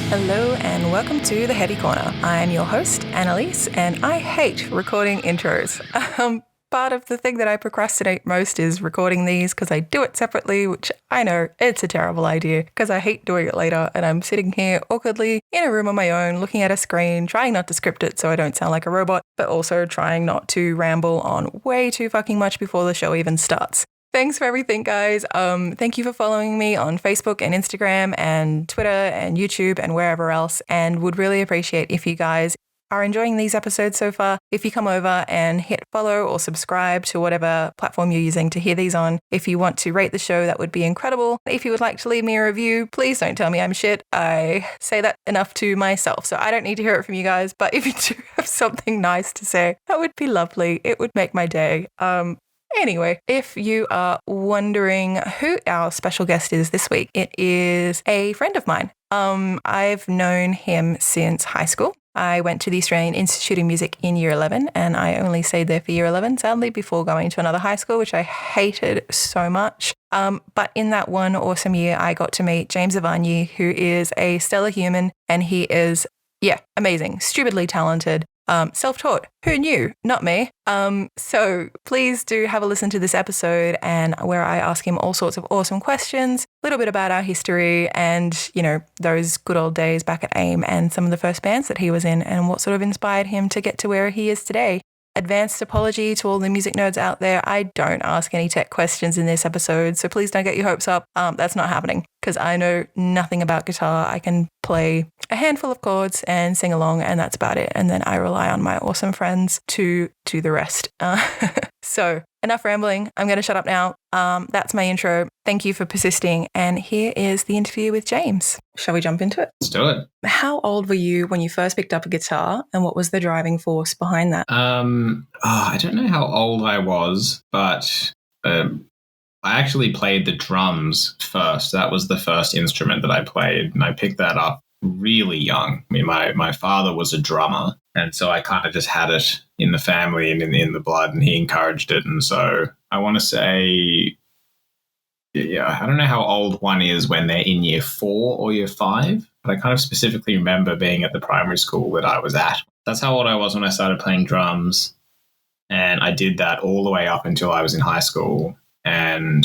Hello and welcome to the Heavy Corner. I'm your host, Annalise, and I hate recording intros. Part of the thing that I procrastinate most is recording these because I do it separately, which I know it's a terrible idea because I hate doing it later and I'm sitting here awkwardly in a room on my own looking at a screen, trying not to script it so I don't sound like a robot, but also trying not to ramble on way too fucking much before the show even starts. Thanks for everything, guys. Thank you for following me on Facebook and Instagram and Twitter and YouTube and wherever else, and would really appreciate if you guys are enjoying these episodes so far. If you come over and hit follow or subscribe to whatever platform you're using to hear these on. If you want to rate the show, that would be incredible. If you would like to leave me a review, please don't tell me I'm shit. I say that enough to myself, so I don't need to hear it from you guys. But if you do have something nice to say, that would be lovely. It would make my day. Anyway, if you are wondering who our special guest is this week, it is a friend of mine. I've known him since high school. I went to the Australian Institute of Music in Year 11, and I only stayed there for Year 11, sadly, before going to another high school, which I hated so much. But in that one awesome year, I got to meet James Ivanyi, who is a stellar human, and he is, amazing, stupidly talented. Self-taught. Who knew? Not me. So please do have a listen to this episode and where I ask him all sorts of awesome questions, a little bit about our history and, those good old days back at AIM and some of the first bands that he was in and what sort of inspired him to get to where he is today. Advanced apology to all the music nerds out there. I don't ask any tech questions in this episode, so please don't get your hopes up. That's not happening because I know nothing about guitar. I can play a handful of chords and sing along, and that's about it. And then I rely on my awesome friends to do the rest. So enough rambling. I'm going to shut up now. That's my intro. Thank you for persisting. And here is the interview with James. Shall we jump into it? Let's do it. How old were you when you first picked up a guitar, and what was the driving force behind that? I don't know how old I was, but I actually played the drums first. That was the first instrument that I played, and I picked that up really young. I mean, my father was a drummer, and so I kind of just had it in the family and in the blood, and he encouraged it. And so I want to say, I don't know how old one is when they're in year 4 or year 5, but I kind of specifically remember being at the primary school that I was at. That's how old I was when I started playing drums, and I did that all the way up until I was in high school. And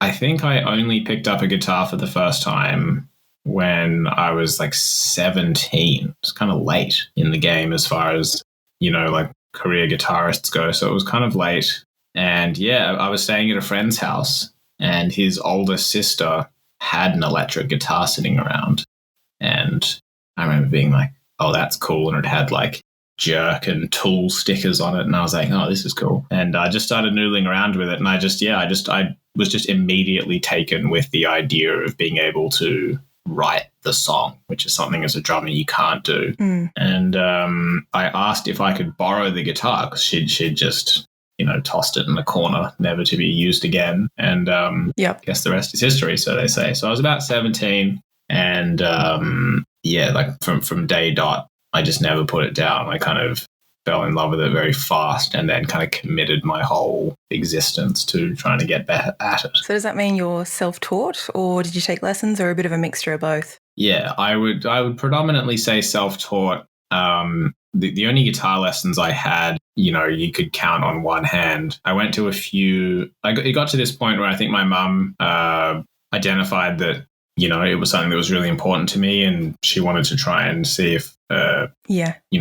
I think I only picked up a guitar for the first time when I was like 17. It's kind of late in the game as far as, like career guitarists go. So it was kind of late. And I was staying at a friend's house and his older sister had an electric guitar sitting around. And I remember being like, oh, that's cool. And it had like Jerk and Tool stickers on it. And I was like, oh, this is cool. And I just started noodling around with it. And I was just immediately taken with the idea of being able to write the song, which is something as a drummer you can't do. And I asked if I could borrow the guitar because she'd just tossed it in the corner, never to be used again. And I guess the rest is history, so they say. So I was about 17, and like from day dot, I just never put it down. I kind of fell in love with it very fast and then kind of committed my whole existence to trying to get better at it. So does that mean you're self-taught, or did you take lessons, or a bit of a mixture of both? Yeah, I would predominantly say self-taught. The only guitar lessons I had, you could count on one hand. I went to a few. It got to this point where I think my mum identified that, it was something that was really important to me, and she wanted to try and see if,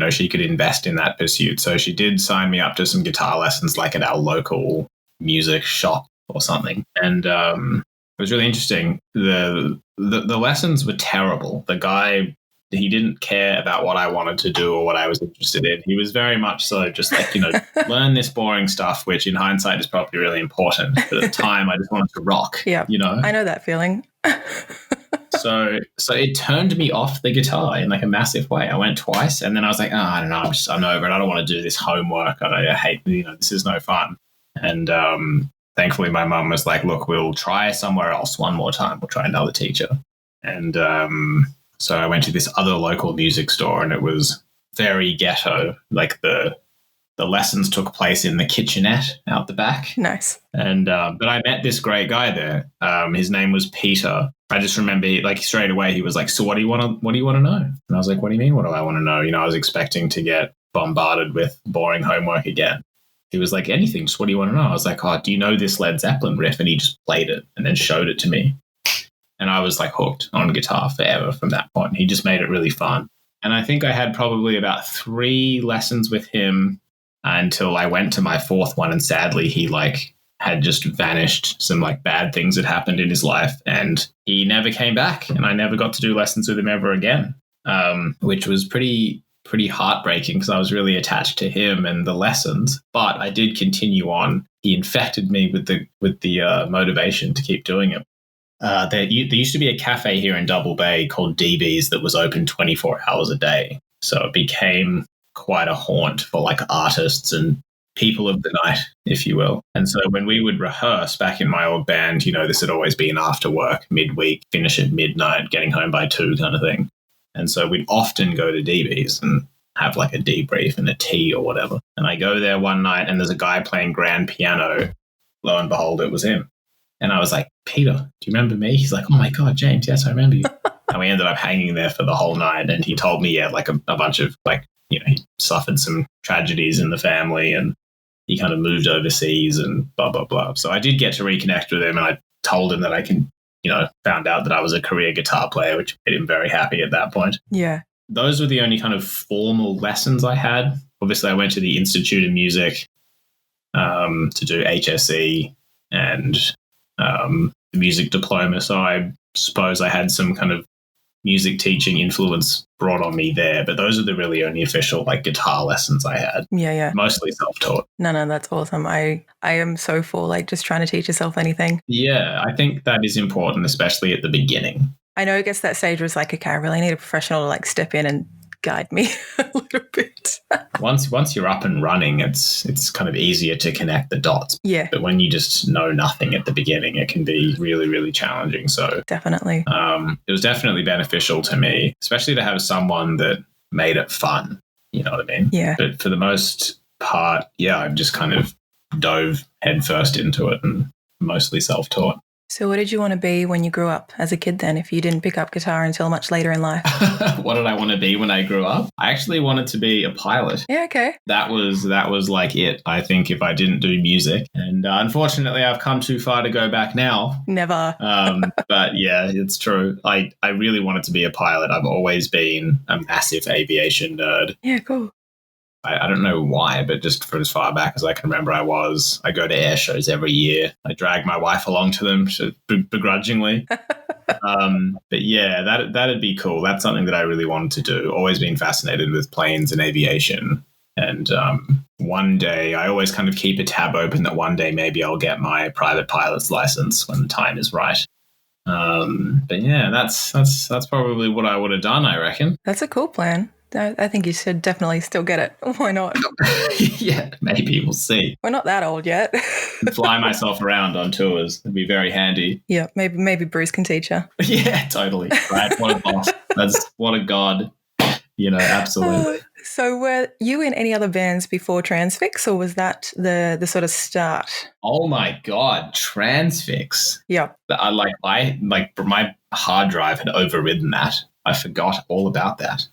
she could invest in that pursuit. So she did sign me up to some guitar lessons, like at our local music shop or something. And it was really interesting. The lessons were terrible. The guy, he didn't care about what I wanted to do or what I was interested in. He was very much so just like, learn this boring stuff, which in hindsight is probably really important. But at the time, I just wanted to rock. Yeah, I know that feeling. So it turned me off the guitar in like a massive way. I went twice, and then I was like, I don't know, I'm over it. I don't want to do this homework. I hate, this is no fun. And thankfully, my mum was like, look, we'll try somewhere else one more time. We'll try another teacher. And so I went to this other local music store, and it was very ghetto. Like the the lessons took place in the kitchenette out the back. Nice. And but I met this great guy there. His name was Peter. I just remember, like, straight away he was like, "So what do you want to know?" And I was like, "What do you mean? What do I want to know?" I was expecting to get bombarded with boring homework again. He was like, "Anything. Just what do you want to know?" I was like, "Oh, do you know this Led Zeppelin riff?" And he just played it and then showed it to me. And I was like hooked on guitar forever from that point. He just made it really fun. And I think I had probably about 3 lessons with him until I went to my 4th one. And sadly, he had just vanished. Some bad things had happened in his life and he never came back. And I never got to do lessons with him ever again, which was pretty heartbreaking because I was really attached to him and the lessons. But I did continue on. He infected me with the motivation to keep doing it. There used to be a cafe here in Double Bay called DB's that was open 24 hours a day. So it became quite a haunt for artists and people of the night, if you will. And so when we would rehearse back in my old band, this had always been after work, midweek, finish at midnight, getting home by 2 kind of thing. And so we'd often go to DB's and have a debrief and a tea or whatever. And I go there one night and there's a guy playing grand piano. Lo and behold, it was him. And I was like, "Peter, do you remember me?" He's like, "Oh my God, James, yes, I remember you." And we ended up hanging there for the whole night. And he told me, a bunch of he suffered some tragedies in the family and he kind of moved overseas and blah, blah, blah. So I did get to reconnect with him and I told him that I can, found out that I was a career guitar player, which made him very happy at that point. Yeah. Those were the only kind of formal lessons I had. Obviously, I went to the Institute of Music to do HSE and the music diploma. So I suppose I had some kind of music teaching influence brought on me there. But those are the really only official guitar lessons I had. Yeah. Mostly self-taught. No, that's awesome. I am so for just trying to teach yourself anything. Yeah, I think that is important, especially at the beginning. I know, I guess that stage was okay, I really need a professional to step in and guide me a little bit. Once you're up and running, it's kind of easier to connect the dots. Yeah. But when you just know nothing at the beginning, it can be really, really challenging. So definitely. It was definitely beneficial to me, especially to have someone that made it fun. You know what I mean? Yeah. But for the most part, I've just kind of dove headfirst into it and mostly self-taught. So what did you want to be when you grew up as a kid then, if you didn't pick up guitar until much later in life? What did I want to be when I grew up? I actually wanted to be a pilot. Yeah, okay. That was it, I think, if I didn't do music. And unfortunately, I've come too far to go back now. Never. But yeah, it's true. I really wanted to be a pilot. I've always been a massive aviation nerd. Yeah, cool. I don't know why, but just for as far back as I can remember, I go to air shows every year. I drag my wife along to them begrudgingly. But yeah, that'd be cool. That's something that I really wanted to do. Always been fascinated with planes and aviation. And one day, I always kind of keep a tab open that one day maybe I'll get my private pilot's license when the time is right. But yeah, that's probably what I would have done, I reckon. That's a cool plan. I think you should definitely still get it. Why not? Yeah, maybe. We'll see. We're not that old yet. Fly myself around on tours. It'd be very handy. Yeah, maybe Bruce can teach you. Yeah, totally. Right? What a boss. What a god. Absolutely. So were you in any other bands before Transfix, or was that the sort of start? Oh my God, Transfix. Yeah. My hard drive had overridden that. I forgot all about that.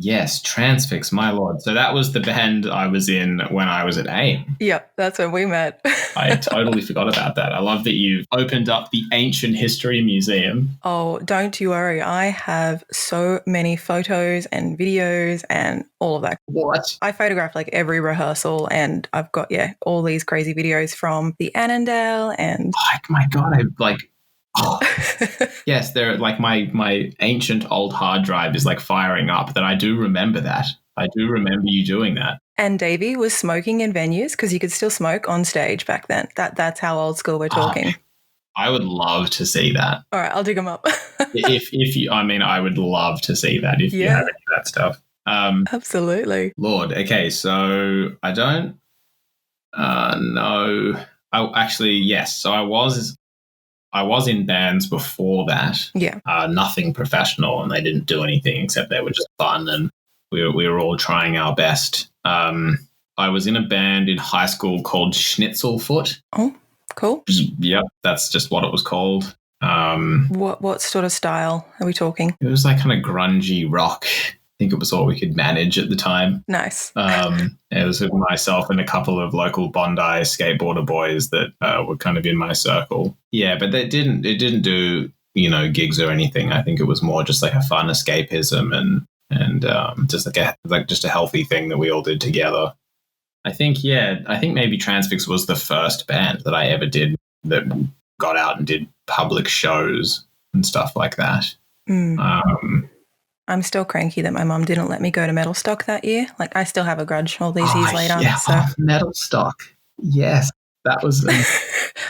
Yes, Transfix, my lord. So that was the band I was in when I was at AIM. Yep, that's when we met. I totally forgot about that. I love that you've opened up the Ancient History Museum. Oh, don't you worry. I have so many photos and videos and all of that. What? I photograph every rehearsal, and I've got, all these crazy videos from the Annandale and... Oh my God, oh. Yes, they're my ancient old hard drive is firing up. That I do remember that. I do remember you doing that. And Davey was smoking in venues because you could still smoke on stage back then. That's how old school we're talking. I would love to see that. All right, I'll dig them up. if you, I would love to see that if you have any of that stuff. Absolutely. Lord. Okay, so I don't know. Actually, yes. So I was in bands before that. Yeah. Nothing professional, and they didn't do anything except they were just fun, and we were all trying our best. I was in a band in high school called Schnitzelfoot. Oh, cool. Yep, that's just what it was called. What sort of style are we talking? It was like kind of grungy rock. I think it was all we could manage at the time. Nice. It was with myself and a couple of local Bondi skateboarder boys that were kind of in my circle. Yeah, but it didn't do, gigs or anything. I think it was more just like a fun escapism and just just a healthy thing that we all did together. I think maybe Transfix was the first band that I ever did that got out and did public shows and stuff like that. I'm still cranky that my mum didn't let me go to Metal Stock that year. Like, I still have a grudge all these years later. Yeah, so. Metal Stock. Yes, that was...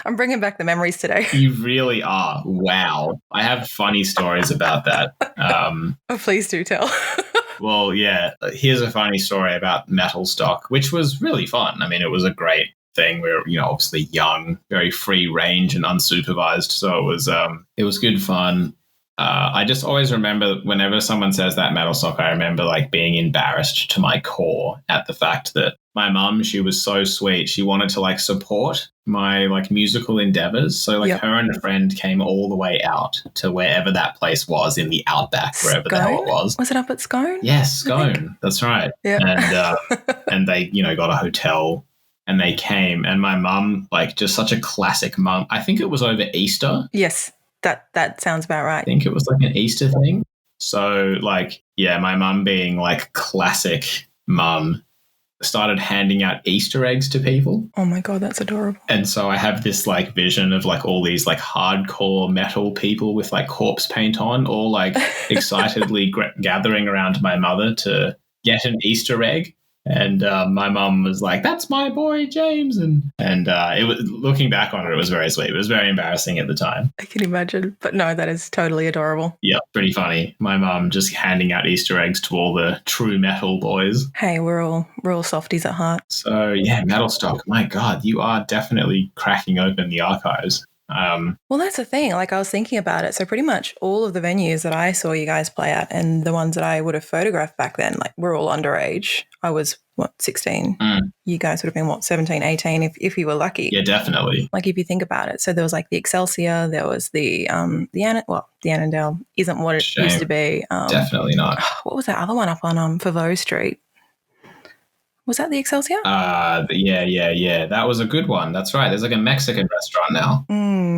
I'm bringing back the memories today. You really are. Wow. I have funny stories about that. Oh, please do tell. Well, yeah, here's a funny story about Metal Stock, which was really fun. I mean, it was a great thing. We were, obviously young, very free range and unsupervised. So it was good fun. I just always remember whenever someone says that Metal Stock, I remember like being embarrassed to my core at the fact that my mum, she was so sweet. She wanted to like support my like musical endeavors. So like her and a friend came all the way out to wherever that place was in the outback, wherever the hell it was. Was it up at Scone? Yes, Scone. That's right. Yeah. And they, got a hotel and they came, and my mum, like just such a classic mum. I think it was over Easter. Yes. That sounds about right. I think it was like an Easter thing. So like, yeah, my mum being like classic mum started handing out Easter eggs to people. Oh my God, that's adorable. And so I have this like vision of like all these like hardcore metal people with like corpse paint on, all like excitedly gathering around my mother to get an Easter egg. And my mum was like, "That's my boy James," and it was, looking back on it was very sweet. It was very embarrassing at the time. I can imagine, but no, that is totally adorable. Yeah, pretty funny. My mum just handing out Easter eggs to all the true metal boys. Hey, we're all softies at heart. So yeah, Metal Stock. My God, you are definitely cracking open the archives. Well, that's the thing. Like, I was thinking about it. So pretty much all of the venues that I saw you guys play at and the ones that I would have photographed back then, like, we're all underage. I was, 16? You guys would have been, 17, 18 if you were lucky. Yeah, definitely. Like, if you think about it. So there was, like, the Excelsior. There was the Annandale isn't what it used to be. Definitely not. What was that other one up on Favreau Street? Was that the Excelsior? Yeah. That was a good one. That's right. There's like a Mexican restaurant now.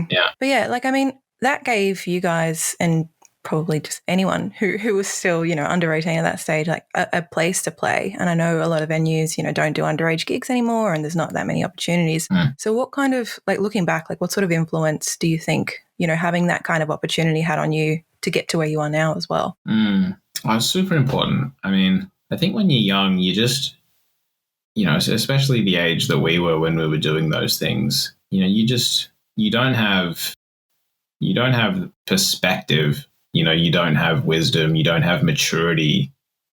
Yeah. But yeah, like, I mean, that gave you guys and probably just anyone who was still, under 18 at that stage, like a place to play. And I know a lot of venues, don't do underage gigs anymore and there's not that many opportunities. So what kind of, like, looking back, like, what sort of influence do you think, having that kind of opportunity had on you to get to where you are now as well? Well, it's super important. I mean, I think when you're young, you just... especially the age that we were when we were doing those things, you don't have perspective, you don't have wisdom, you don't have maturity.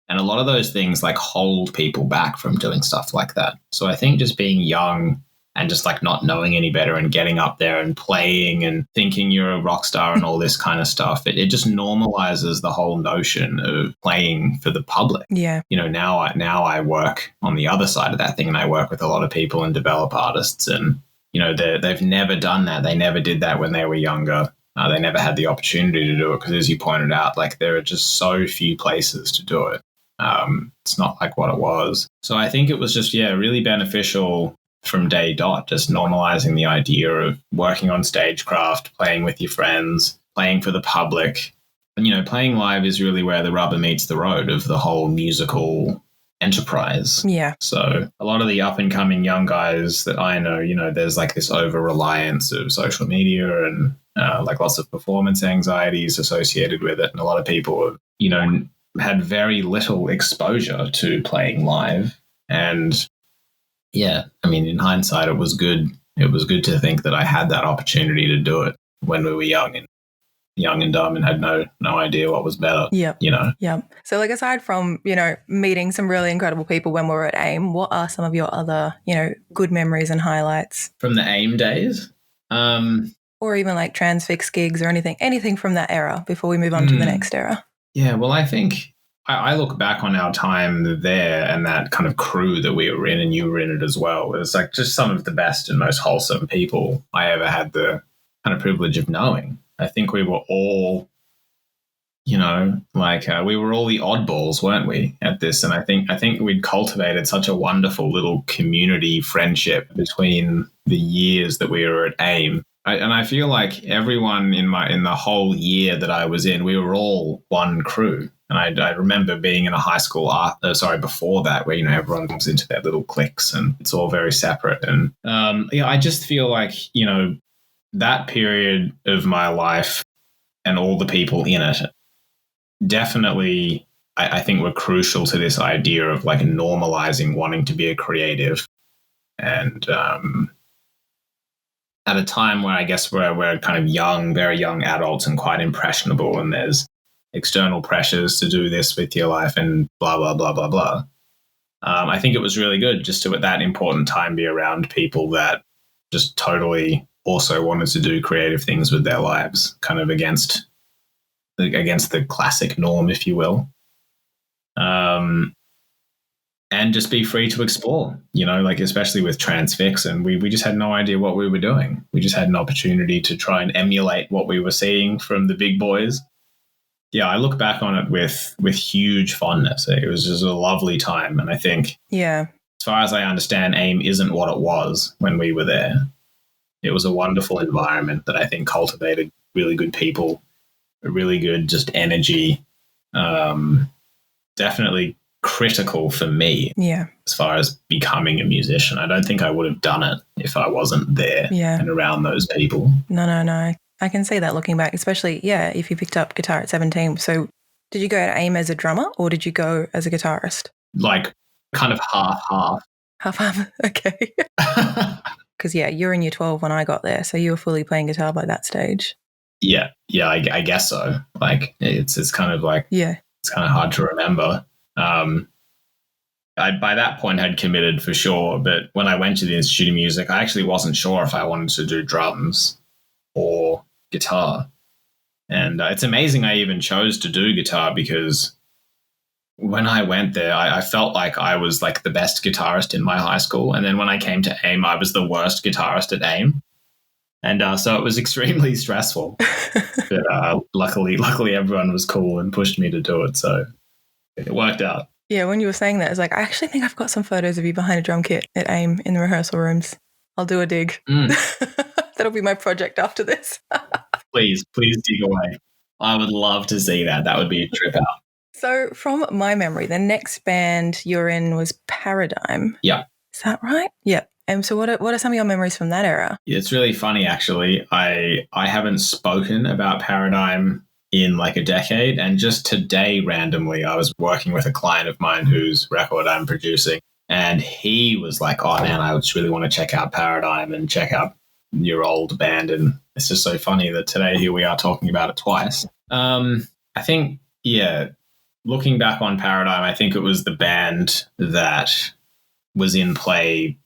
And a lot of those things like hold people back from doing stuff like that. So I think just being young and just like not knowing any better and getting up there and playing and thinking you're a rock star and all this kind of stuff, it just normalizes the whole notion of playing for the public. Yeah. Now I work on the other side of that thing, and I work with a lot of people and develop artists, and they've never done that. They never did that when they were younger. They never had the opportunity to do it because, as you pointed out, like there are just so few places to do it. It's not like what it was. So I think it was just, really beneficial from day dot, just normalizing the idea of working on stagecraft, playing with your friends, playing for the public. And, playing live is really where the rubber meets the road of the whole musical enterprise. Yeah. So a lot of the up and coming young guys that I know, there's like this over reliance of social media and like lots of performance anxieties associated with it. And a lot of people have, had very little exposure to playing live. And yeah, I mean, in hindsight, it was good. It was good to think that I had that opportunity to do it when we were young and dumb and had no idea what was better. Yeah. Yeah. So like, aside from, meeting some really incredible people when we were at AIM, what are some of your other, good memories and highlights? From the AIM days? Or even like Transfix gigs or anything from that era before we move on to the next era? Yeah, well, I think I look back on our time there and that kind of crew that we were in, and you were in it as well. It was like just some of the best and most wholesome people I ever had the kind of privilege of knowing. I think we were all, we were all the oddballs, weren't we, at this? And I think we'd cultivated such a wonderful little community friendship between the years that we were at AIM. And I feel like everyone in the whole year that I was in, we were all one crew. And I remember being in a high school before that, where, everyone comes into their little cliques and it's all very separate. And I just feel like, that period of my life and all the people in it definitely, I think, were crucial to this idea of like normalizing wanting to be a creative. And at a time where I guess we're kind of young, very young adults and quite impressionable, and there's external pressures to do this with your life and blah, blah, blah, blah, blah. I think it was really good just to, at that important time, be around people that just totally also wanted to do creative things with their lives, kind of against the classic norm, if you will. And just be free to explore, especially with Transfix. And we just had no idea what we were doing. We just had an opportunity to try and emulate what we were seeing from the big boys. Yeah, I look back on it with huge fondness. It was just a lovely time. And I think, as far as I understand, AIM isn't what it was when we were there. It was a wonderful environment that I think cultivated really good people, a really good just energy. Definitely critical for me as far as becoming a musician. I don't think I would have done it if I wasn't there and around those people. No. I can see that looking back, especially, if you picked up guitar at 17. So did you go to AIM as a drummer or did you go as a guitarist? Like kind of half-half. Half-half, okay. Because, you're in year 12 when I got there, so you were fully playing guitar by that stage. Yeah, I guess so. Like it's kind of like, it's kind of hard to remember. I, by that point, had committed for sure, but when I went to the Institute of Music, I actually wasn't sure if I wanted to do drums or guitar. And it's amazing I even chose to do guitar, because when I went there, I felt like I was like the best guitarist in my high school. And then when I came to AIM, I was the worst guitarist at AIM. And so it was extremely stressful. But luckily everyone was cool and pushed me to do it. So it worked out. Yeah, when you were saying that, it's like, I actually think I've got some photos of you behind a drum kit at AIM in the rehearsal rooms. I'll do a dig. That'll be my project after this. Please dig away. I would love to see that. That would be a trip out. So from my memory, the next band you're in was Paradigm. Yeah. Is that right? Yeah. And so what are some of your memories from that era? Yeah, it's really funny, actually. I haven't spoken about Paradigm in like a decade. And just today, randomly, I was working with a client of mine whose record I'm producing. And he was like, oh, man, I just really want to check out Paradigm and check out your old band. And it's just so funny that today here we are talking about it twice. I think, looking back on Paradigm, I think it was the band that was in play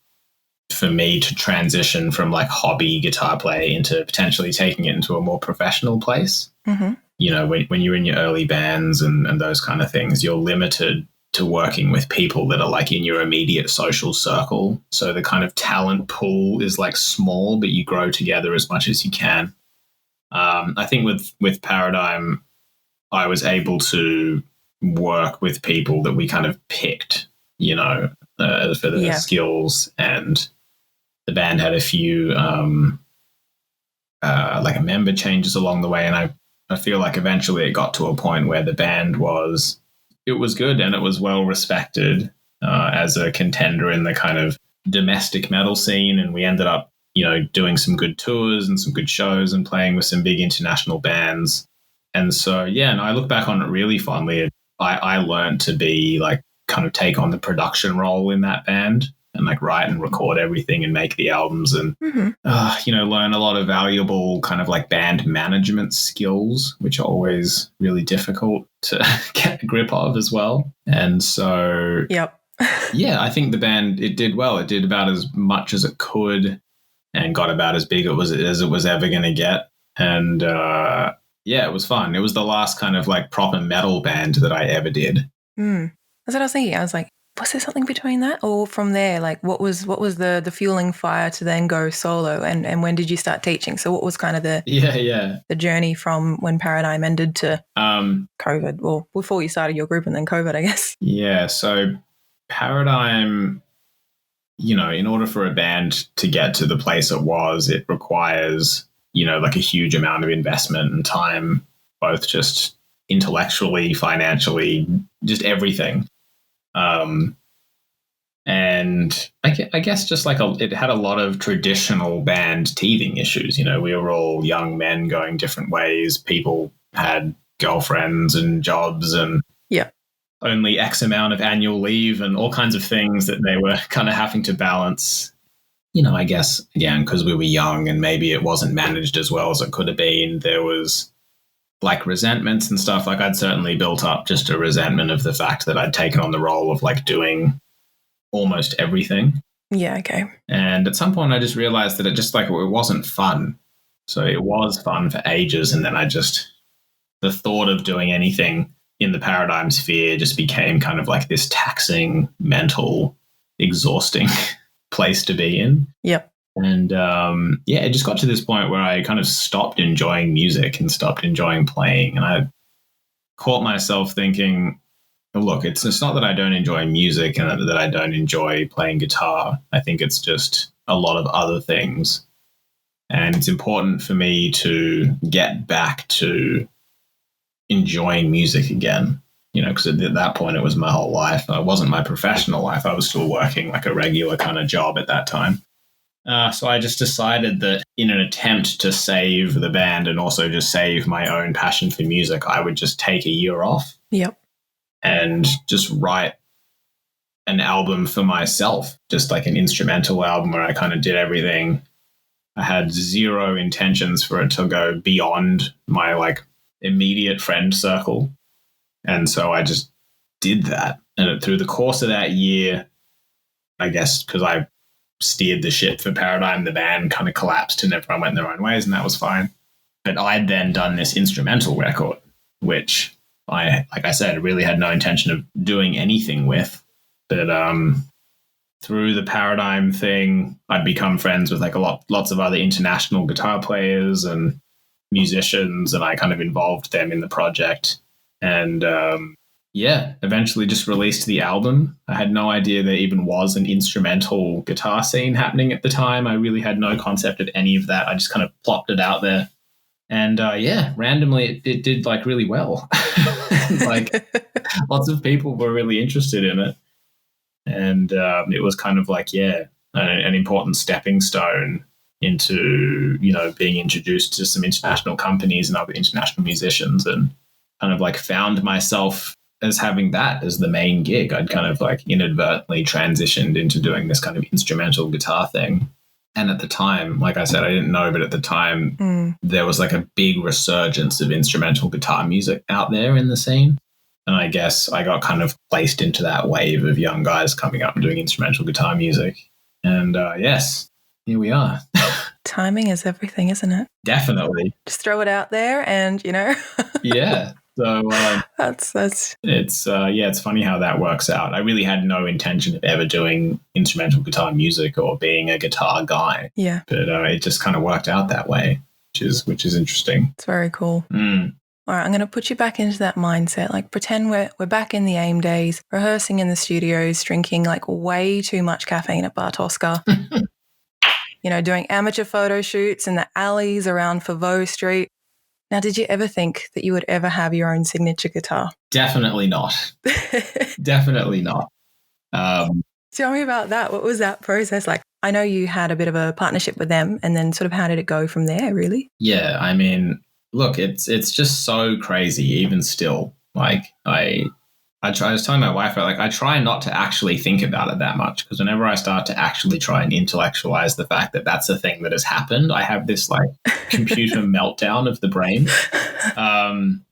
for me to transition from like hobby guitar play into potentially taking it into a more professional place. Mm-hmm. When you're in your early bands and those kind of things, you're limited to working with people that are like in your immediate social circle. So the kind of talent pool is like small, but you grow together as much as you can. I think with Paradigm, I was able to work with people that we kind of picked, for the skills, and the band had a few like member changes along the way, and I feel like eventually it got to a point where the band was good and it was well respected as a contender in the kind of domestic metal scene, and we ended up doing some good tours and some good shows and playing with some big international bands. And so and I look back on it really fondly. I learned to be like kind of take on the production role in that band and like write and record everything and make the albums and, learn a lot of valuable kind of like band management skills, which are always really difficult to get a grip of as well. And so, I think the band, it did well. It did about as much as it could and got about as big as it was ever going to get. And yeah, it was fun. It was the last kind of like proper metal band that I ever did. That's what I was thinking. I was like, was there something between that, or from there, like what was the fueling fire to then go solo, and when did you start teaching? So what was kind of the journey from when Paradigm ended to COVID, or before you started your group and then COVID, I guess? Yeah, so Paradigm, in order for a band to get to the place it was, it requires, like a huge amount of investment and time, both just intellectually, financially, just everything. And I guess just like it had a lot of traditional band teething issues. We were all young men going different ways. People had girlfriends and jobs and only X amount of annual leave and all kinds of things that they were kind of having to balance. I guess, again, because we were young and maybe it wasn't managed as well as it could have been. There was like resentments and stuff. Like I'd certainly built up just a resentment of the fact that I'd taken on the role of like doing almost everything. Yeah, okay. And at some point I just realized that it wasn't fun. So it was fun for ages. And then the thought of doing anything in the Paradigm sphere just became kind of like this taxing, mental, exhausting place to be in. Yep. And it just got to this point where I kind of stopped enjoying music and stopped enjoying playing. And I caught myself thinking, look, it's not that I don't enjoy music and that I don't enjoy playing guitar. I think it's just a lot of other things. And it's important for me to get back to enjoying music again, because at that point it was my whole life. It wasn't my professional life. I was still working like a regular kind of job at that time. So I just decided that in an attempt to save the band and also just save my own passion for music, I would just take a year off. Yep. And just write an album for myself, just like an instrumental album where I kind of did everything. I had zero intentions for it to go beyond my like immediate friend circle. And so I just did that. And through the course of that year, I guess because I steered the ship for Paradigm, the band kind of collapsed and everyone went their own ways, and that was fine. But I'd then done this instrumental record, which like I said, really had no intention of doing anything with. But through the Paradigm thing, I'd become friends with like lots of other international guitar players and musicians, and I kind of involved them in the project. And eventually just released the album. I had no idea there even was an instrumental guitar scene happening at the time. I really had no concept of any of that. I just kind of plopped it out there. And randomly it did like really well. Like lots of people were really interested in it. And it was kind of like, an important stepping stone into, being introduced to some international companies and other international musicians, and kind of like found myself as having that as the main gig. I'd kind of like inadvertently transitioned into doing this kind of instrumental guitar thing. And at the time, like I said, I didn't know, but at the time there was like a big resurgence of instrumental guitar music out there in the scene. And I guess I got kind of placed into that wave of young guys coming up and doing instrumental guitar music. And yes, here we are. Timing is everything, isn't it? Definitely. Just throw it out there and, Yeah. So that's it's funny how that works out. I really had no intention of ever doing instrumental guitar music or being a guitar guy. Yeah. But it just kind of worked out that way, which is interesting. It's very cool. All right, I'm going to put you back into that mindset. Like pretend we're back in the AIM days, rehearsing in the studios, drinking like way too much caffeine at Bar Tosca. Doing amateur photo shoots in the alleys around Favo Street. Now, did you ever think that you would ever have your own signature guitar? Definitely not. Definitely not. Tell me about that. What was that process like? I know you had a bit of a partnership with them, and then sort of how did it go from there, really? Yeah, I mean, look, it's just so crazy, even still. Like, I was telling my wife, I try not to actually think about it that much, because whenever I start to actually try and intellectualize the fact that that's a thing that has happened, I have this like computer meltdown of the brain.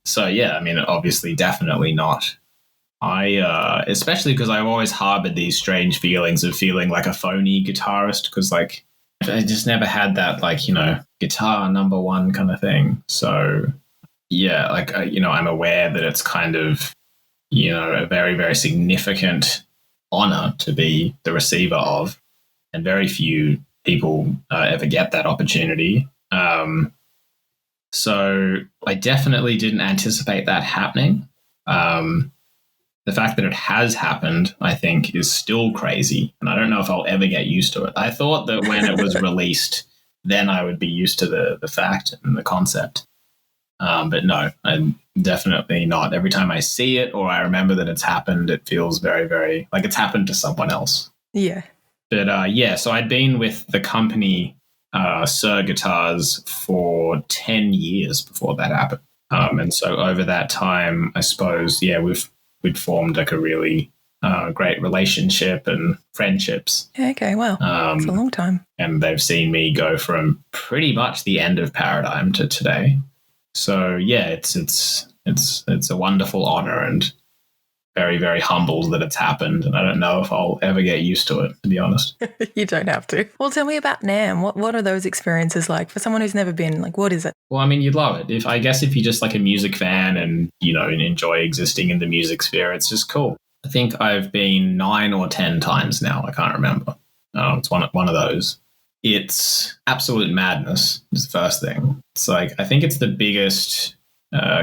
So yeah, I mean, obviously, definitely not. Especially because I've always harbored these strange feelings of feeling like a phony guitarist, because like I just never had that like, guitar number one kind of thing. So yeah, like, I'm aware that it's kind of, a very, very significant honor to be the receiver of, and very few people ever get that opportunity. So I definitely didn't anticipate that happening. The fact that it has happened, I think, is still crazy. And I don't know if I'll ever get used to it. I thought that when it was released, then I would be used to the fact and the concept. But no, I'm definitely not. Every time I see it or I remember that it's happened, it feels very, very like it's happened to someone else. Yeah. But so I'd been with the company Sir Guitars for 10 years before that happened. And so over that time, I suppose, we'd formed like a really great relationship and friendships. Yeah, okay, wow. It's a long time. And they've seen me go from pretty much the end of Paradigm to today. So yeah, it's a wonderful honor and very, very humbled that it's happened. And I don't know if I'll ever get used to it, to be honest. You don't have to. Well, tell me about NAMM. What are those experiences like for someone who's never been? Like, what is it? Well, I mean, you'd love it. If you're just like a music fan and, and enjoy existing in the music sphere, it's just cool. I think I've been 9 or 10 times now. I can't remember. It's one of those. It's absolute madness is the first thing. It's like, I think it's the biggest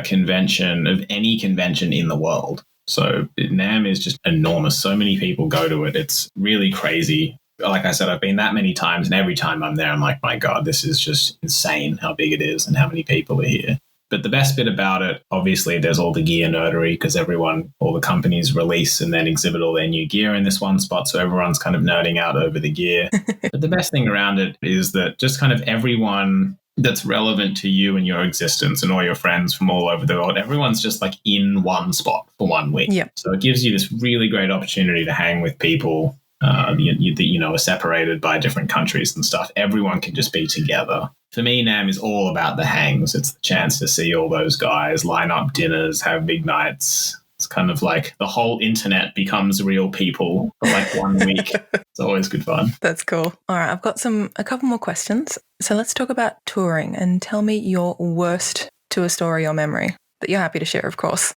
convention of any convention in the world. So NAMM is just enormous. So many people go to it. It's really crazy. Like I said, I've been that many times, and every time I'm there, I'm like, my God, this is just insane how big it is and how many people are here. But the best bit about it, obviously, there's all the gear nerdery because all the companies release and then exhibit all their new gear in this one spot. So everyone's kind of nerding out over the gear. But the best thing around it is that just kind of everyone that's relevant to you and your existence and all your friends from all over the world, everyone's just like in one spot for 1 week. Yep. So it gives you this really great opportunity to hang with people that are separated by different countries and stuff. Everyone can just be together. For me, NAMM is all about the hangs. It's the chance to see all those guys, line up dinners, have big nights. It's kind of like the whole internet becomes real people for like 1 week. It's always good fun. That's cool. All right, I've got a couple more questions. So let's talk about touring and tell me your worst tour story or memory that you're happy to share, of course.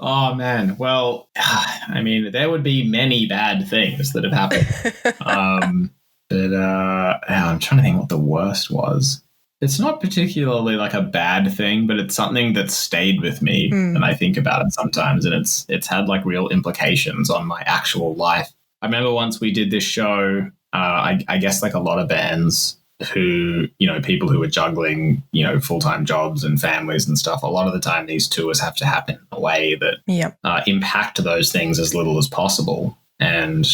Oh, man. Well, I mean, there would be many bad things that have happened. But I'm trying to think what the worst was. It's not particularly like a bad thing, but it's something that's stayed with me and I think about it sometimes, and it's had like real implications on my actual life. I remember once we did this show, I guess like a lot of bands who, people who are juggling, full-time jobs and families and stuff, a lot of the time these tours have to happen in a way that impact those things as little as possible. And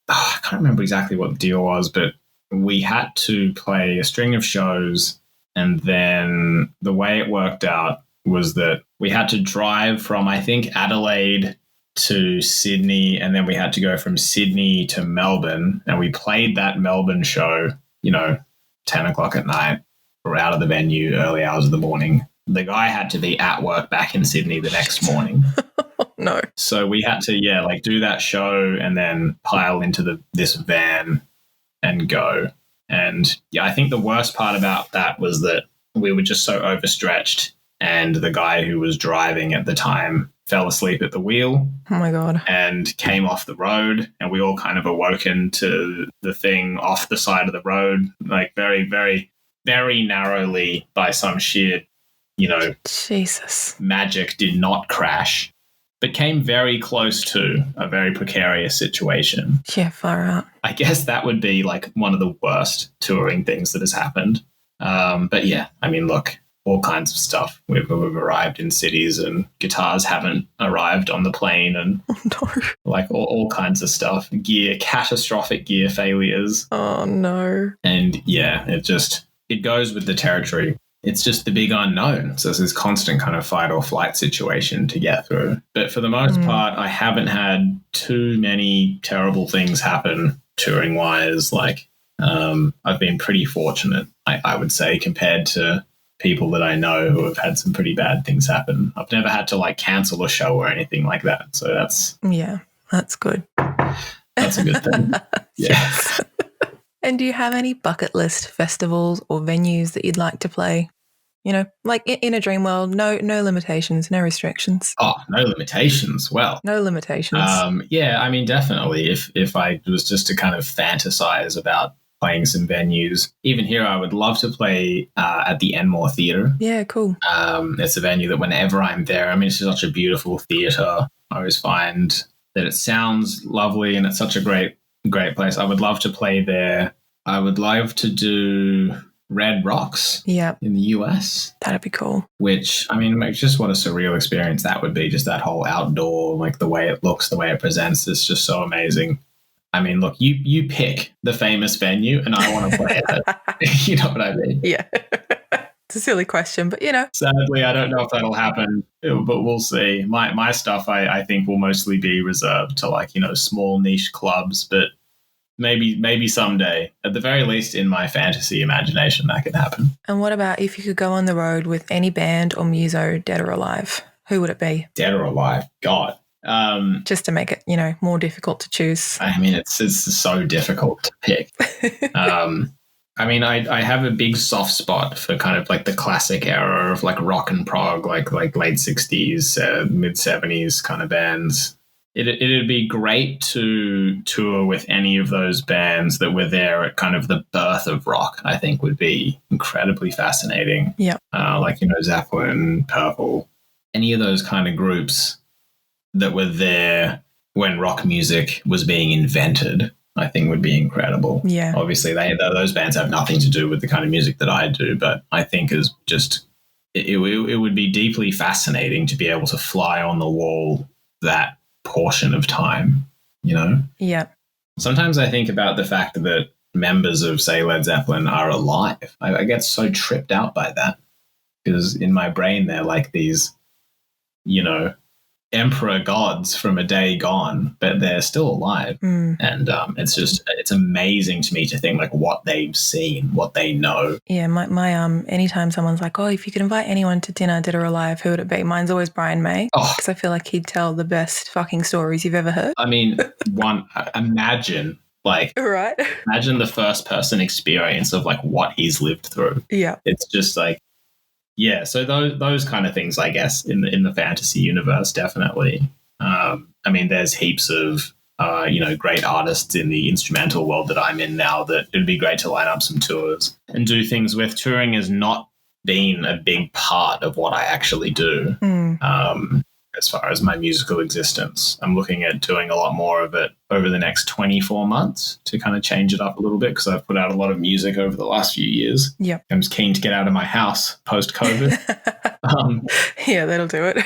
I can't remember exactly what the deal was, but we had to play a string of shows. And then the way it worked out was that we had to drive from, I think, Adelaide to Sydney, and then we had to go from Sydney to Melbourne. And we played that Melbourne show, 10 o'clock at night. We're out of the venue early hours of the morning. The guy had to be at work back in Sydney the next morning. No. So we had to, do that show and then pile into this van and go. And I think the worst part about that was that we were just so overstretched, and the guy who was driving at the time fell asleep at the wheel. Oh my God. And came off the road, and we all kind of awoken to the thing off the side of the road, like very, very, very narrowly by some sheer, Jesus, magic did not crash, but came very close to a very precarious situation. Yeah, far out. I guess that would be like one of the worst touring things that has happened. But yeah, I mean, look, all kinds of stuff. We've arrived in cities and guitars haven't arrived on the plane, and like all kinds of stuff. Catastrophic gear failures. Oh no. And yeah, it goes with the territory. It's just the big unknown. So it's this constant kind of fight or flight situation to get through. But for the most part, I haven't had too many terrible things happen touring wise. Like, I've been pretty fortunate, I would say, compared to people that I know who have had some pretty bad things happen. I've never had to like cancel a show or anything like that. So that's good. That's a good thing. Yeah. Yes. And do you have any bucket list festivals or venues that you'd like to play? like in a dream world, no limitations, no restrictions. Oh, no limitations. Well, no limitations. Yeah, I mean, definitely. If I was just to kind of fantasize about playing some venues, even here, I would love to play at the Enmore Theatre. Yeah, cool. It's a venue that whenever I'm there, I mean, it's such a beautiful theatre. I always find that it sounds lovely and it's such a great place. I would love to play there. I would love to do Red Rocks in the US. That'd be cool. Which, I mean, just what a surreal experience that would be. Just that whole outdoor, like the way it looks, the way it presents is just so amazing. I mean, look, you pick the famous venue and I want to play it. You know what I mean? Yeah. It's a silly question, but Sadly, I don't know if that'll happen, but we'll see. My stuff, I think, will mostly be reserved to small niche clubs, but maybe someday, at the very least in my fantasy imagination, that could happen. And what about if you could go on the road with any band or muso, dead or alive? Who would it be? Dead or alive? God. Just to make it, more difficult to choose. I mean, it's so difficult to pick. I mean, I have a big soft spot for kind of like the classic era of like rock and prog, like late 60s, mid 70s kind of bands. It'd be great to tour with any of those bands that were there at kind of the birth of rock. I think would be incredibly fascinating. Yeah. Like, Zeppelin, Purple, any of those kind of groups that were there when rock music was being invented, I think would be incredible. Yeah. Obviously, those bands have nothing to do with the kind of music that I do, but I think is just it would be deeply fascinating to be able to fly on the wall that portion of time, Yeah. Sometimes I think about the fact that members of, say, Led Zeppelin are alive. I get so tripped out by that because in my brain they're like these, emperor gods from a day gone, but they're still alive. And it's amazing to me to think like what they've seen, what they know. Yeah, my anytime someone's like, oh, if you could invite anyone to dinner, dead or alive, who would it be? Mine's always Brian May, because I feel like he'd tell the best fucking stories you've ever heard. I mean, imagine the first person experience of like what he's lived through. Yeah. It's just like, yeah, so those kind of things, I guess, in the fantasy universe, definitely. I mean, there's heaps of, great artists in the instrumental world that I'm in now that it'd be great to line up some tours and do things with. Touring has not been a big part of what I actually do as far as my musical existence. I'm looking at doing a lot more of it over the next 24 months to kind of change it up a little bit because I've put out a lot of music over the last few years. Yeah. I'm just keen to get out of my house post-COVID. Yeah, that'll do it.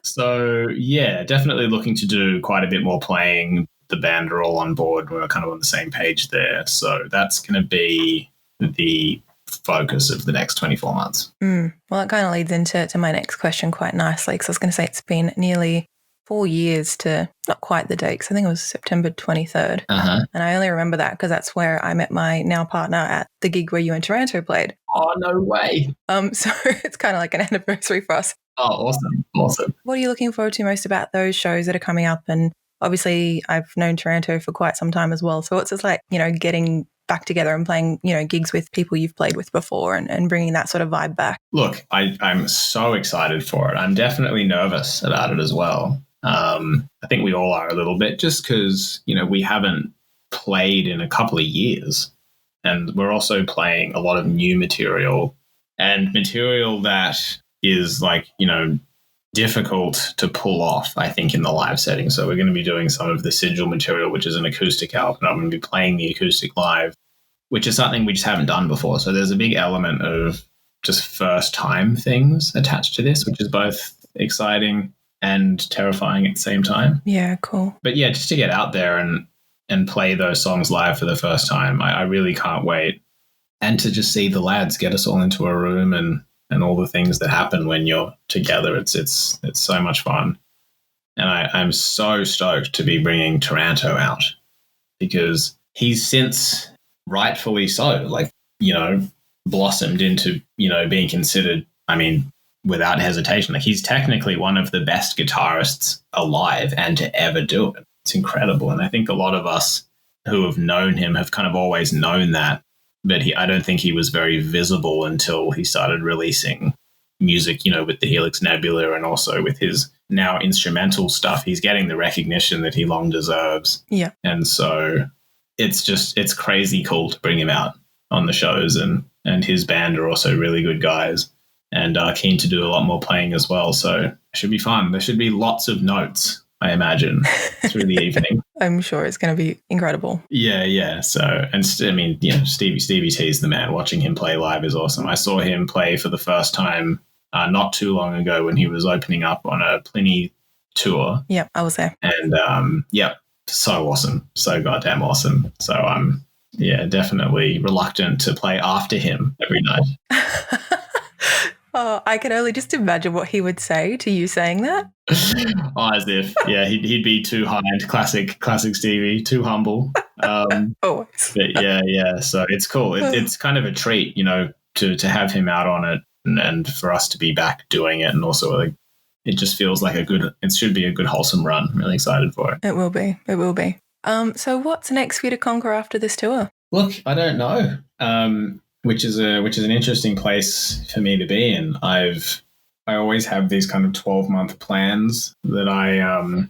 So, yeah, definitely looking to do quite a bit more playing. The band are all on board. We're kind of on the same page there. So that's going to be the focus of the next 24 months. Well, it kind of leads into my next question quite nicely because I was going to say it's been nearly 4 years to not quite the date because I think it was September 23rd. And I only remember that because that's where I met my now partner at the gig where you and Taranto played. Oh, no way. So it's kind of like an anniversary for us. Oh, awesome. What are you looking forward to most about those shows that are coming up? And obviously I've known Taranto for quite some time as well. So what's it like, getting back together and playing, gigs with people you've played with before and bringing that sort of vibe back? Look, I'm so excited for it. I'm definitely nervous about it as well. I think we all are a little bit just because, we haven't played in a couple of years and we're also playing a lot of new material and material that is like, difficult to pull off, I think, in the live setting. So we're going to be doing some of the Sigil material, which is an acoustic album. I'm going to be playing the acoustic live, which is something we just haven't done before. So there's a big element of just first time things attached to this, which is both exciting and terrifying at the same time. Yeah, cool. But yeah, just to get out there and play those songs live for the first time, I really can't wait. And to just see the lads get us all into a room and all the things that happen when you're together. It's so much fun. And I'm so stoked to be bringing Taranto out because he's since, rightfully so, blossomed into, being considered, without hesitation. Like he's technically one of the best guitarists alive and to ever do it. It's incredible. And I think a lot of us who have known him have kind of always known that, but I don't think he was very visible until he started releasing music, with the Helix Nebula and also with his now instrumental stuff. He's getting the recognition that he long deserves. Yeah. And so it's crazy cool to bring him out on the shows, and his band are also really good guys and are keen to do a lot more playing as well. So it should be fun. There should be lots of notes, I imagine, through the evening. I'm sure it's going to be incredible. Yeah. So, and Stevie T is the man. Watching him play live is awesome. I saw him play for the first time not too long ago when he was opening up on a Pliny tour. Yeah, I was there. And so awesome. So goddamn awesome. So I'm definitely reluctant to play after him every night. Oh, I can only just imagine what he would say to you saying that. As if, he'd be too high and classic Stevie, too humble. Always. But yeah. So it's cool. It's kind of a treat, to have him out on it and for us to be back doing it, and also it just feels like it should be a good wholesome run. I'm really excited for it. It will be. So what's next for you to conquer after this tour? Look, I don't know. Which is an interesting place for me to be in. I always have these kind of 12-month plans that I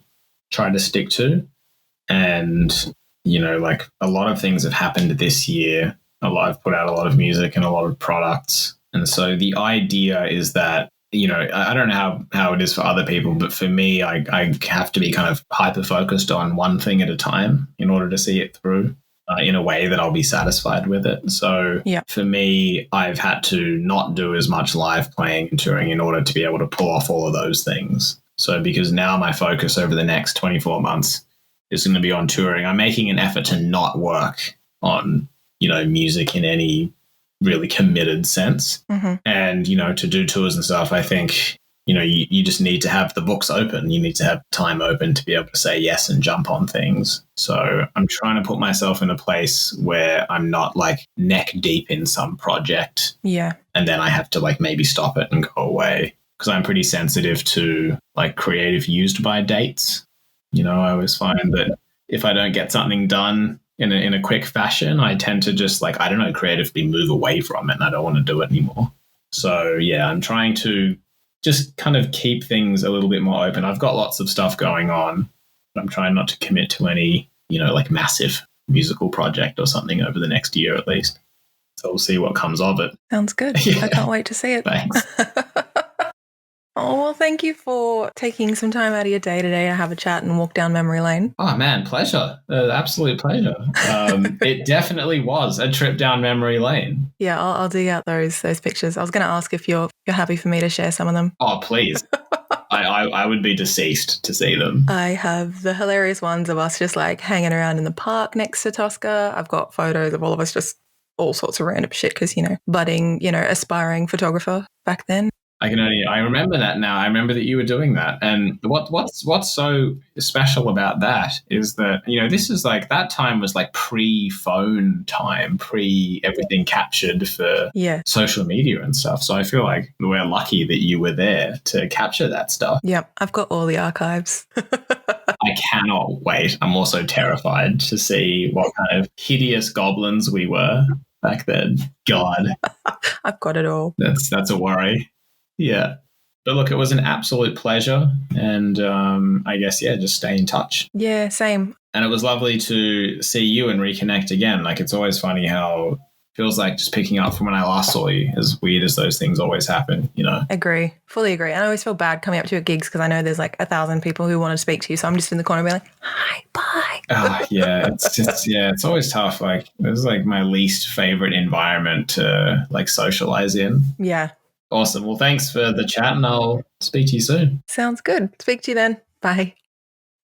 try to stick to, and a lot of things have happened this year. I've put out a lot of music and a lot of products, and so the idea is that I don't know how it is for other people, but for me, I have to be kind of hyper focused on one thing at a time in order to see it through. In a way that I'll be satisfied with it. So for me, I've had to not do as much live playing and touring in order to be able to pull off all of those things. So because now my focus over the next 24 months is going to be on touring, I'm making an effort to not work on, music in any really committed sense. Mm-hmm. And, to do tours and stuff, I think, you just need to have the books open. You need to have time open to be able to say yes and jump on things. So I'm trying to put myself in a place where I'm not like neck deep in some project. Yeah. And then I have to maybe stop it and go away, because I'm pretty sensitive to creative used by dates. I always find that if I don't get something done in a quick fashion, I tend to just creatively move away from it, and I don't want to do it anymore. So yeah, I'm trying to just kind of keep things a little bit more open. I've got lots of stuff going on, but I'm trying not to commit to any, massive musical project or something over the next year at least. So we'll see what comes of it. Sounds good. Yeah. I can't wait to see it. Thanks. Oh, well, thank you for taking some time out of your day today to have a chat and walk down memory lane. Oh, man, pleasure. Absolute pleasure. It definitely was a trip down memory lane. Yeah, I'll dig out those pictures. I was going to ask if you're happy for me to share some of them. Oh, please. I would be deceased to see them. I have the hilarious ones of us just hanging around in the park next to Tosca. I've got photos of all of us just all sorts of random shit because, budding, aspiring photographer back then. I remember that now. I remember that you were doing that. And what's so special about that is that, this is that time was pre-phone time, everything captured for social media and stuff. So I feel like we're lucky that you were there to capture that stuff. Yep. I've got all the archives. I cannot wait. I'm also terrified to see what kind of hideous goblins we were back then. God. I've got it all. That's a worry. Yeah. But look, it was an absolute pleasure. And I guess, just stay in touch. Yeah, same. And it was lovely to see you and reconnect again. It's always funny how it feels like just picking up from when I last saw you, as weird as those things always happen, Agree. Fully agree. And I always feel bad coming up to your gigs because I know there's 1,000 people who want to speak to you. So I'm just in the corner being hi, bye. Yeah. It's just, it's always tough. This is my least favorite environment to socialize in. Yeah. Awesome. Well, thanks for the chat, and I'll speak to you soon. Sounds good. Speak to you then. Bye.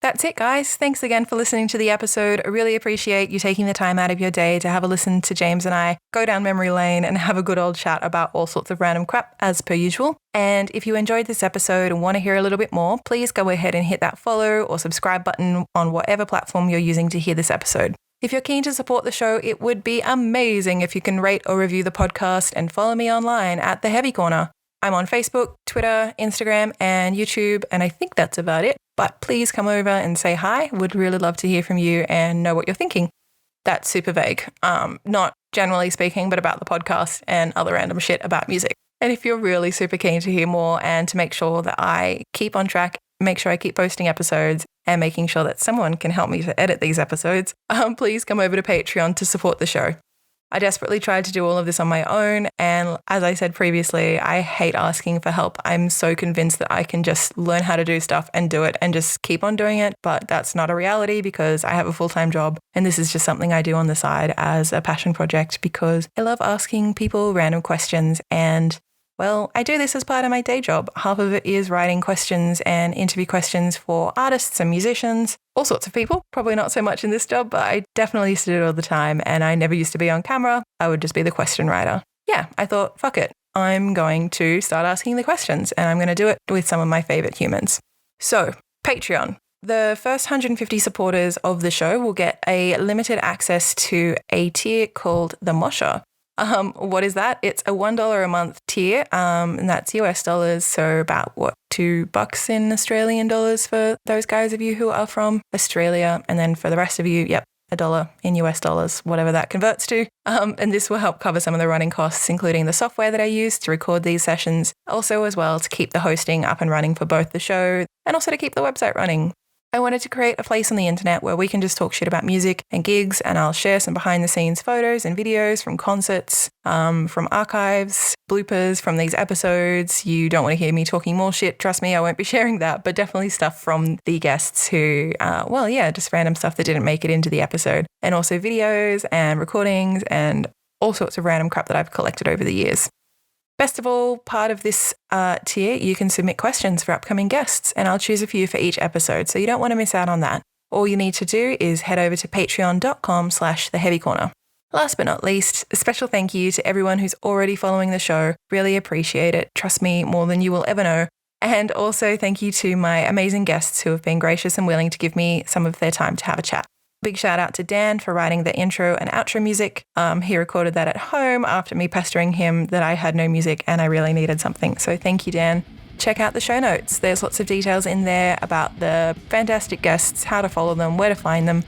That's it, guys. Thanks again for listening to the episode. I really appreciate you taking the time out of your day to have a listen to James and I go down memory lane and have a good old chat about all sorts of random crap, as per usual. And if you enjoyed this episode and want to hear a little bit more, please go ahead and hit that follow or subscribe button on whatever platform you're using to hear this episode. If you're keen to support the show, it would be amazing if you can rate or review the podcast and follow me online at The Heavy Corner. I'm on Facebook, Twitter, Instagram, and YouTube, and I think that's about it. But please come over and say hi. Would really love to hear from you and know what you're thinking. That's super vague. Not generally speaking, but about the podcast and other random shit about music. And if you're really super keen to hear more and to make sure that I keep on track, make sure I keep posting episodes and making sure that someone can help me to edit these episodes, please come over to Patreon to support the show. I desperately tried to do all of this on my own, and as I said previously, I hate asking for help. I'm so convinced that I can just learn how to do stuff and do it and just keep on doing it, but that's not a reality because I have a full-time job, and this is just something I do on the side as a passion project because I love asking people random questions, and well, I do this as part of my day job. Half of it is writing questions and interview questions for artists and musicians, all sorts of people. Probably not so much in this job, but I definitely used to do it all the time. And I never used to be on camera. I would just be the question writer. Yeah, I thought, fuck it. I'm going to start asking the questions and I'm going to do it with some of my favorite humans. So, Patreon. The first 150 supporters of the show will get a limited access to a tier called the Mosher. What is that? It's a $1 a month tier, and that's US dollars. So about $2 in Australian dollars for those guys of you who are from Australia. And then for the rest of you, $1 in US dollars, whatever that converts to. And this will help cover some of the running costs, including the software that I use to record these sessions. Also as well to keep the hosting up and running for both the show and also to keep the website running. I wanted to create a place on the internet where we can just talk shit about music and gigs, and I'll share some behind the scenes photos and videos from concerts, from archives, bloopers from these episodes. You don't want to hear me talking more shit. Trust me, I won't be sharing that, but definitely stuff from the guests who, just random stuff that didn't make it into the episode. And also videos and recordings and all sorts of random crap that I've collected over the years. Best of all, part of this tier, you can submit questions for upcoming guests, and I'll choose a few for each episode, so you don't want to miss out on that. All you need to do is head over to patreon.com/theheavycorner. Last but not least, a special thank you to everyone who's already following the show. Really appreciate it. Trust me, more than you will ever know. And also thank you to my amazing guests who have been gracious and willing to give me some of their time to have a chat. Big shout out to Dan for writing the intro and outro music. He recorded that at home after me pestering him that I had no music and I really needed something. So thank you, Dan. Check out the show notes. There's lots of details in there about the fantastic guests, how to follow them, where to find them.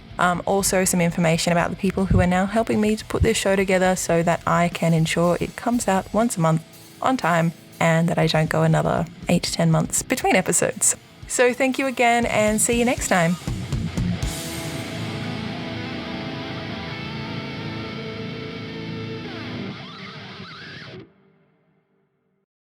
Also some information about the people who are now helping me to put this show together so that I can ensure it comes out once a month on time and that I don't go another 8 to 10 months between episodes. So thank you again and see you next time.